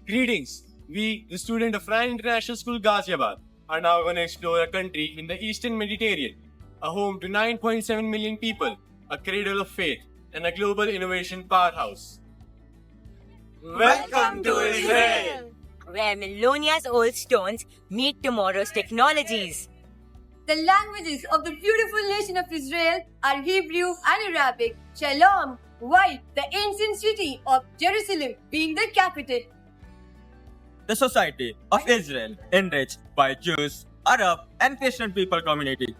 Greetings. We, the student of Ryan International School Ghaziabad, are now going to explore a country in the Eastern Mediterranean, a home to 9.7 million people, a cradle of faith, and a global innovation powerhouse. Welcome to Israel! Where millennia old stones meet tomorrow's technologies. The languages of the beautiful nation of Israel are Hebrew and Arabic. Shalom, while the ancient city of Jerusalem being the capital. The society of Israel enriched by Jews, Arab, and Christian people communities.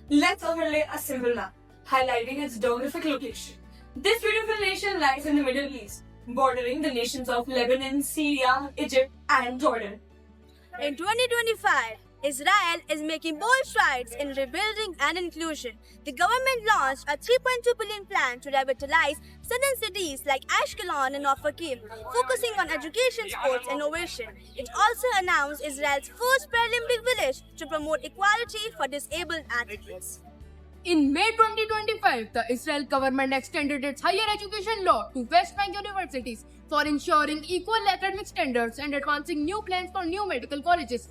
Let's overlay a symbol map, highlighting its geographic location. This beautiful nation lies in the Middle East, bordering the nations of Lebanon, Syria, Egypt, and Jordan. In 2025, Israel is making bold strides in rebuilding and inclusion. The government launched a 3.2 billion plan to revitalize southern cities like Ashkelon and Ofakim, focusing on education, sports, and innovation. It also announced Israel's first Paralympic village to promote equality for disabled athletes. In May 2025, the Israel government extended its higher education law to West Bank universities for ensuring equal academic standards and advancing new plans for new medical colleges.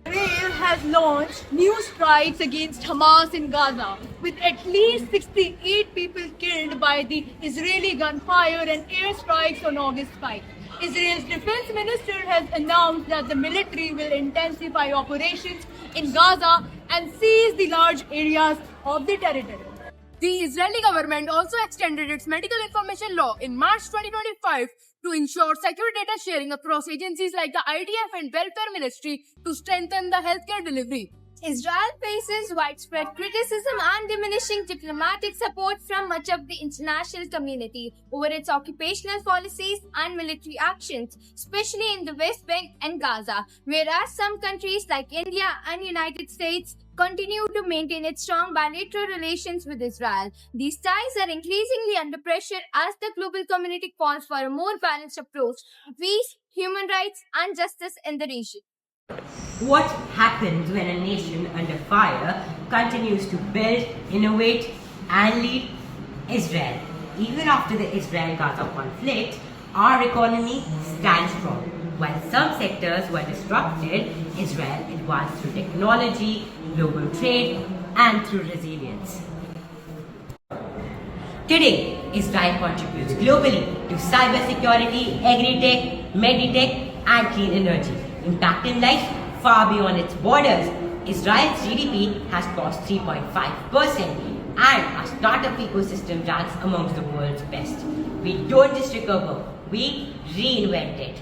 Israel has launched new strikes against Hamas in Gaza, with at least 68 people killed by the Israeli gunfire and airstrikes on August 5. Israel's defense minister has announced that the military will intensify operations in Gaza and seize the large areas of the territory. The Israeli government also extended its medical information law in March 2025 to ensure secure data sharing across agencies like the IDF and Welfare Ministry to strengthen the healthcare delivery. Israel faces widespread criticism and diminishing diplomatic support from much of the international community over its occupational policies and military actions, especially in the West Bank and Gaza, whereas some countries like India and United States continue to maintain its strong bilateral relations with Israel. These ties are increasingly under pressure as the global community calls for a more balanced approach to peace, human rights, and justice in the region. What happens when a nation under fire continues to build, innovate, and lead? Israel. Even after the Israel-Gaza conflict, our economy stands strong. While some sectors were disrupted, Israel advanced through technology, global trade, and through resilience. Today, Israel contributes globally to cybersecurity, agri-tech, meditech, and clean energy, impacting life far beyond its borders. Israel's GDP has crossed 3.5%, and our startup ecosystem ranks amongst the world's best. We don't just recover, we reinvent it.